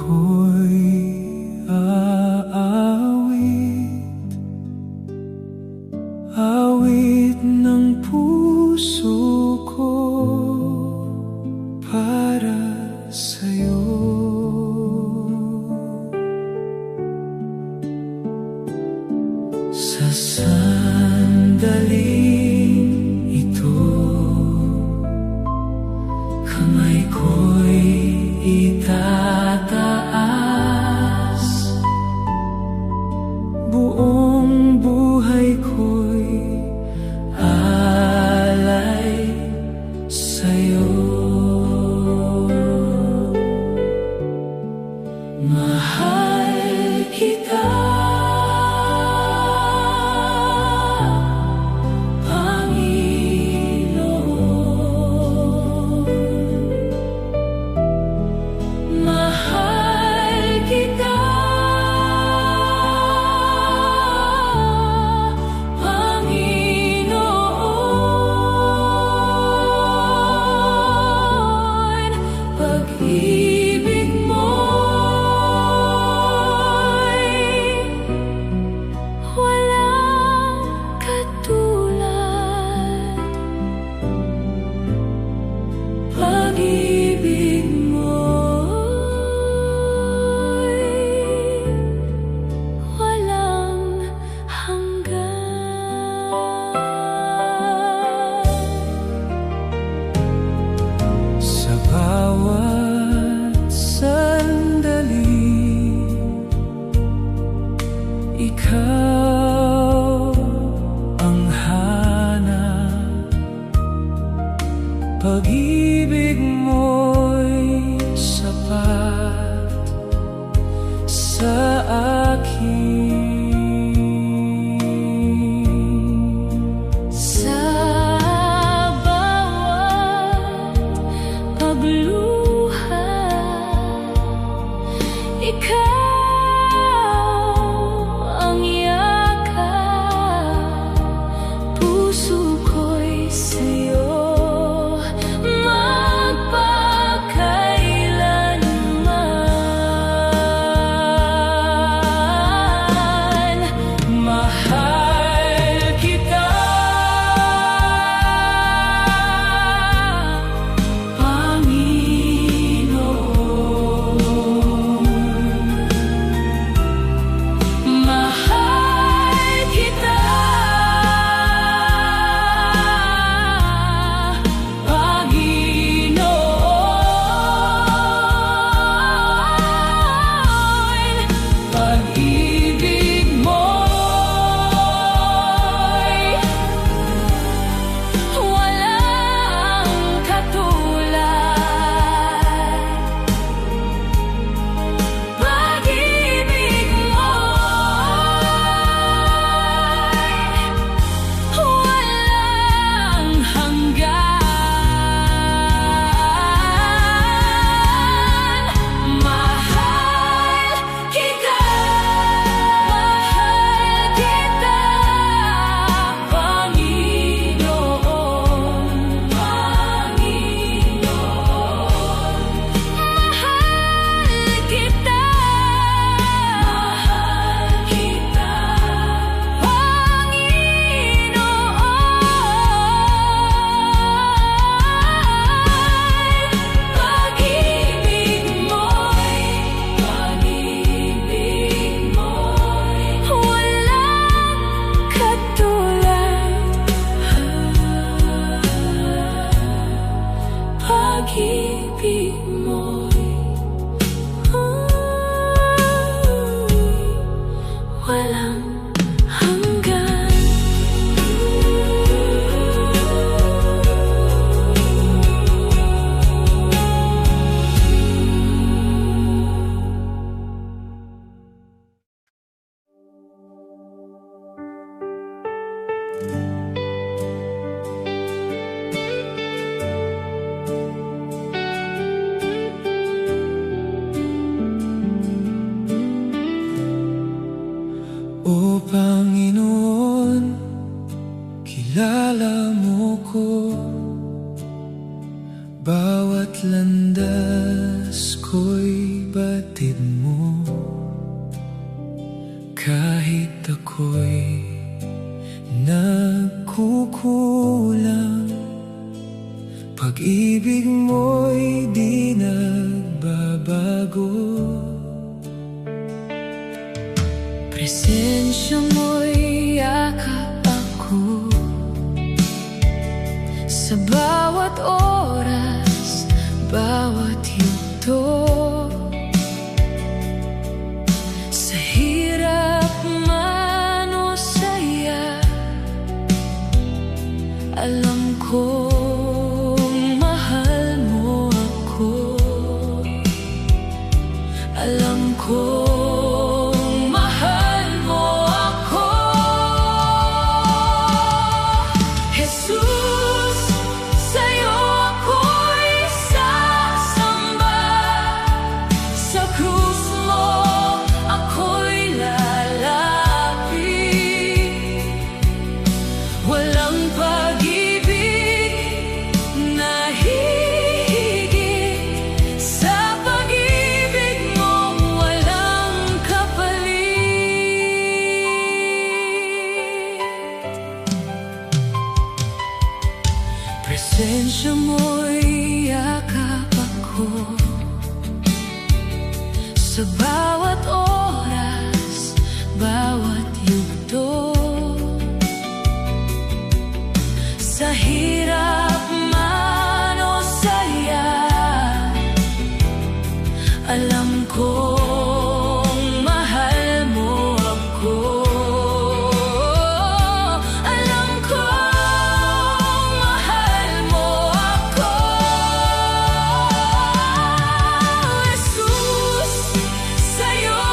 ako'y aawit, awit ng puso ko para sa'yo. Sa sandaling ito, kamay ko'y itataas, buong buhay ko'y alay sa'yo. Mahal kita, ikaw ang hanap, pag-ibig mo'y sapat sa akin. Sa bawat pagluha, ikaw pag-ibig mo'y walang hanggan. O Panginoon, kilala mo ko, bawat landas ko'y batid pag-ibig mo'y di nagbabago. Presensya mo'y yakap ako sa bawat oras, bawat yugto. Sa hirap man o saya, alam kong mahal mo ako. Alam kong mahal mo ako. Jesus, sa'yo ako'y sasamba. Sa krus mo ako'y lalapit. Walang pag-ibig na hihigit sa pag-ibig mo, walang kapalit. Presensya mo'y yakap ako sa bawat oras, bawat yugto. Sa hirap man o saya, alam kong mahal mo ako. Alam kong mahal mo ako. Jesus, sa'yo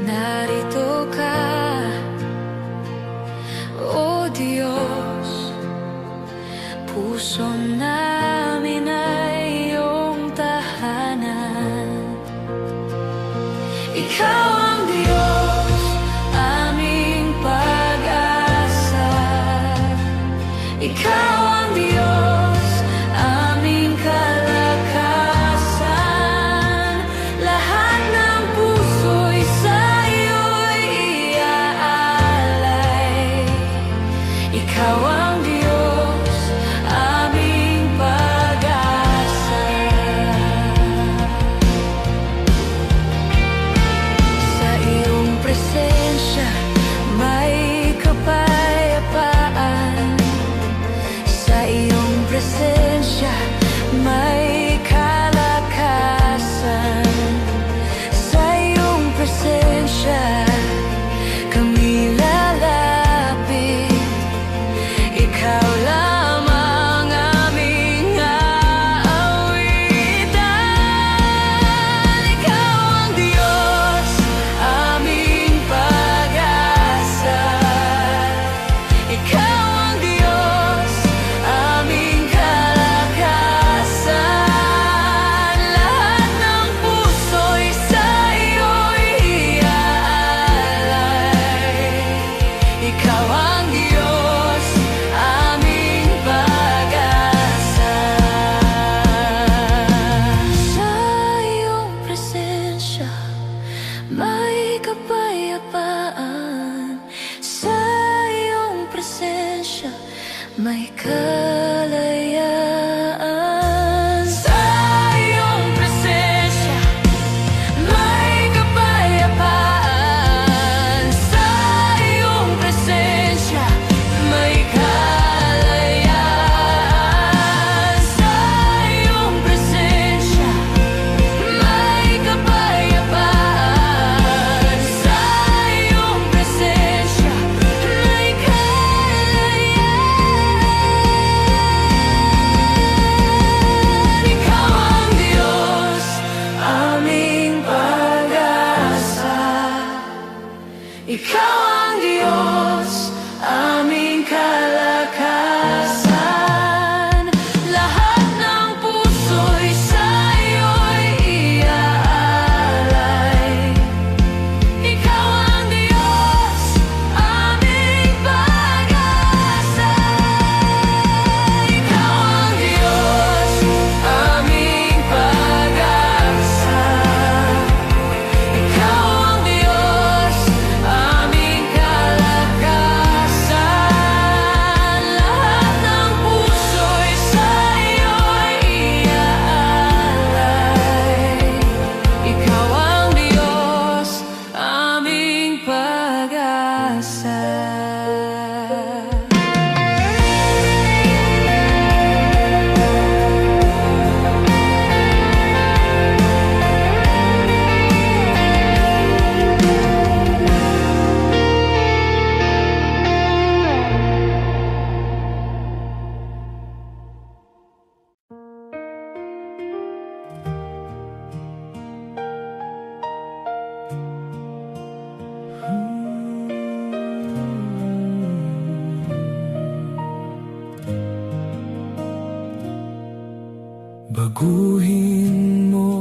narito ka, O Diyos. Puso namin ay iyong tahanan. Ikaw ang Diyos, aming pag-asa. Ikaw ang Diyos, aming kalakasan. Lahat ng puso'y sa iyo'y iaalay. Ikaw ang Diyos, aming pag-asa. Sa iyong presensya may kapayapaan. Sa iyong presensya may kalakasan. Sa iyong presensya kami lalapit. Ikaw lamang aming aawitan. Ikaw ang Diyos, aming pag-asa. Ikaw ang Diyos, aming kalakasan. Lahat ng puso'y sa iyo'y iaalay. Ikaw ang Diyos, aming pag-asa. Sa iyong presensya may kapayapaan. Sa iyong presensya may kalayaan. Sa iyong presensya may kapayapaan. Sa iyong presensya may kalayaan. Sa iyong presensya may kapayapaan. Sa iyong presensya may kalayaan. Ikaw ang Diyos, aming pag-asa. Ikaw ang Diyos, aming kalakasan. Lahat ng puso'y sa iyo'y iaalay. Ikaw ang Diyos, aming pag-asa. Ikaw ang Diyos, aming pag-asa. Ikaw ang Diyos, aming kalakasan. Lahat ng puso'y sa iyo'y iaalay. Ikaw ang Diyos, aming pag-asa. Baguhin mo,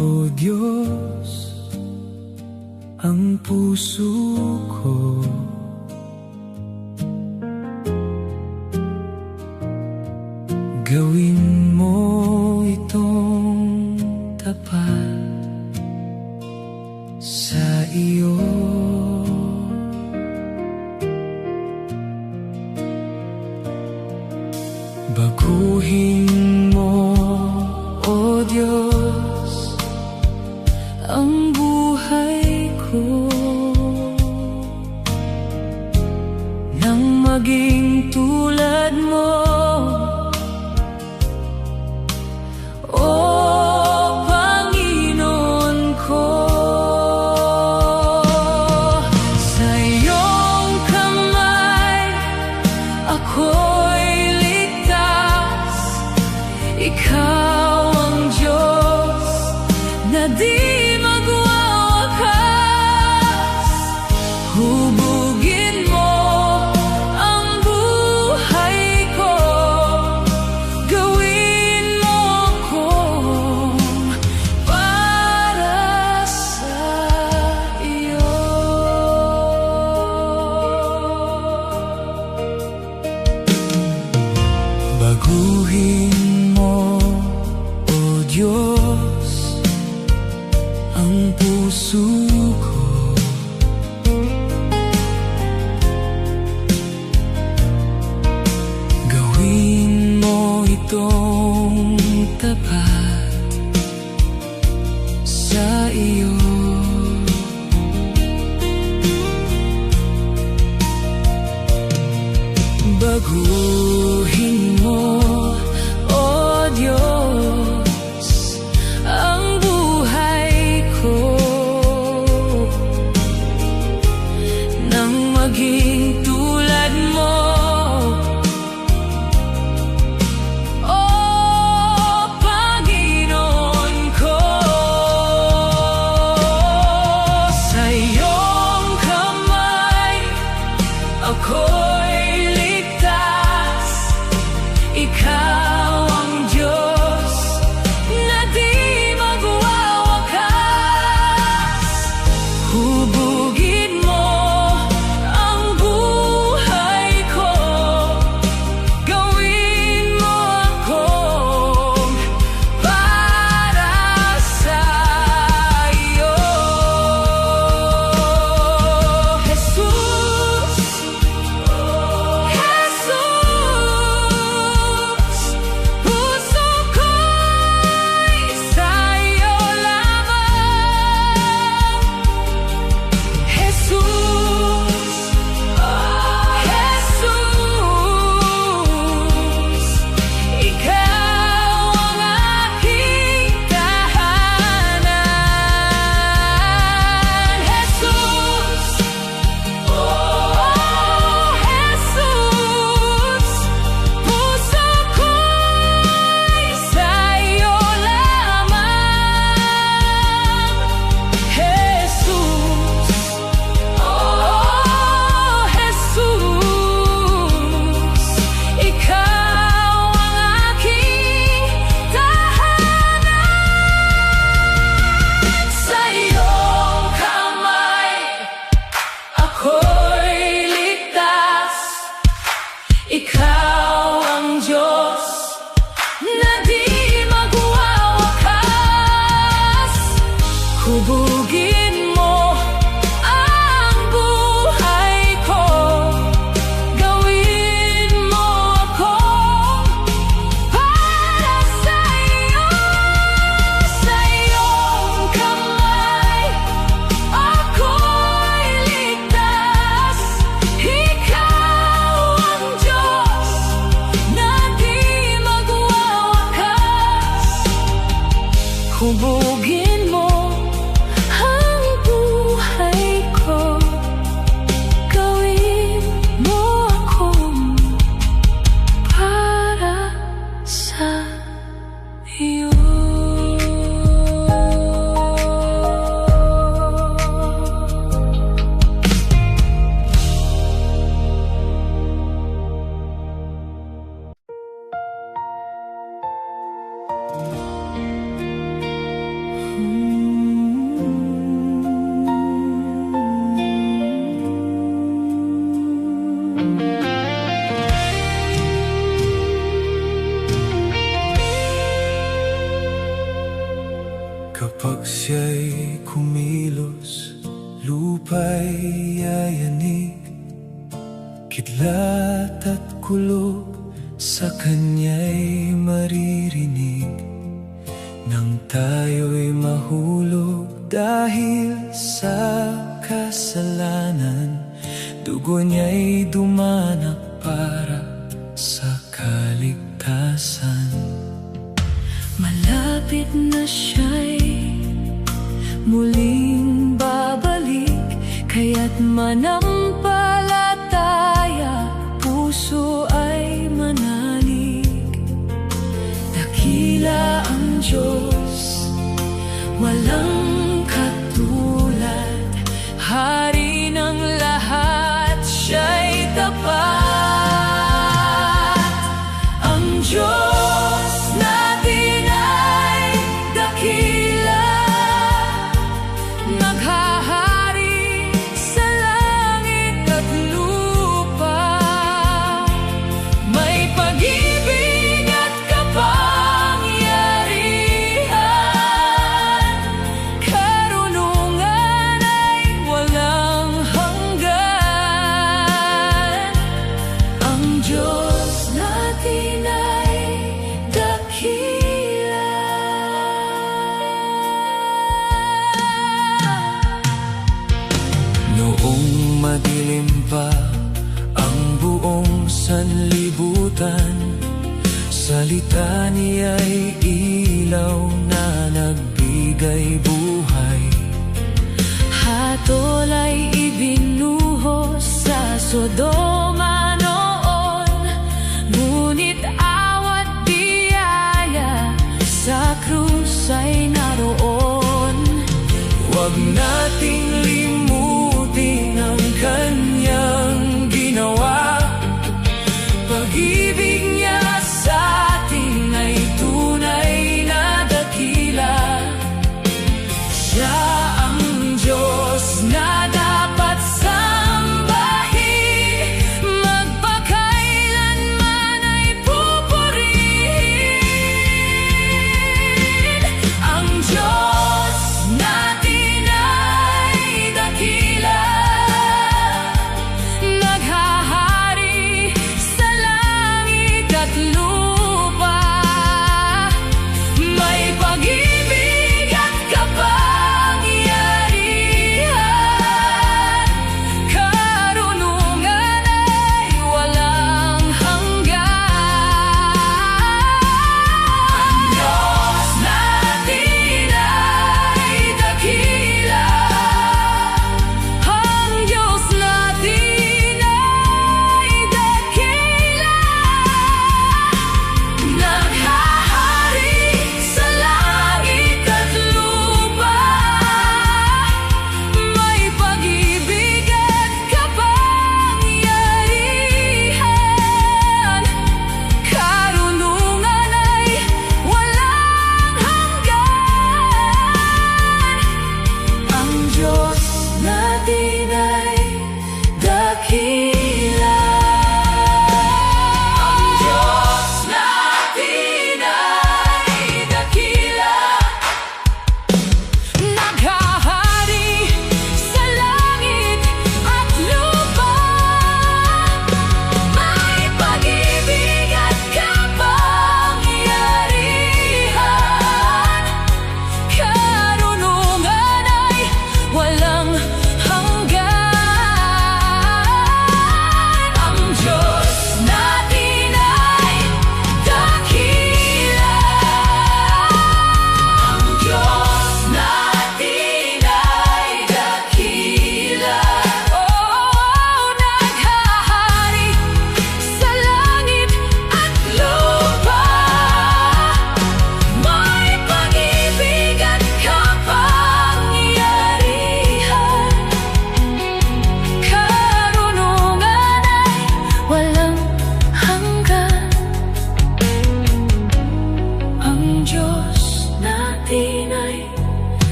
O Diyos, ang puso ko. Gawin mo itong tapat sa iyo. Baguhin mo, O Diyos, ang buhay ko nang maging tulad mo. O Panginoon ko, sa iyong kamay ako'y ligtas. Ikaw ang Diyos na di magwawakas. puso ko. Gawin mo itong tapat sa iyo. Baguhin mo, O Diyos, ang buhay ko nang maging tulad mo. O Panginoon ko, sa iyong kamay ako'y ligtas. Ikaw ang Diyos na di magwawakas. Hubugin mo ang buhay ko, gawin mo akong para sa iyo. Jesus, puso ko'y sa'yo lamang. Jesus, ikaw ang aking tahanan. Jesus, puso ko'y sa'yo lamang. Jesus, ikaw ang aking tahanan. Sa iyong kamay ako'y ligtas. Ikaw ang Diyos na di magwawakas. Hubugin mo ang buhay ko, gawin mo ako para sa iyo. Sa iyong kamay ako'y ligtas. Ikaw ang Diyos na di magwawakas. Hubugin mo ang buhay ko, gawin mo akong para sa iyo. Kapag siya'y kumilos, lupa'y yayanig. Kidlat at kulog sa kanya'y maririnig. Nang tayo'y mahulog dahil sa kasalanan, dugo niya'y dumanak para sa kaligtasan. Malapit na siya'y muling babalik, kaya't manampalataya, puso ay manalig. Dakila ang Diyos, walang katulad, Hari ng lahat, siya'y tapat. Ang Diyos natin ay dakila, naghahari sa langit. madilim pa ang buong sanlibutan, salita niya'y ilaw na nagbigay buhay. Hatol ay ibinuhos sa Sodoma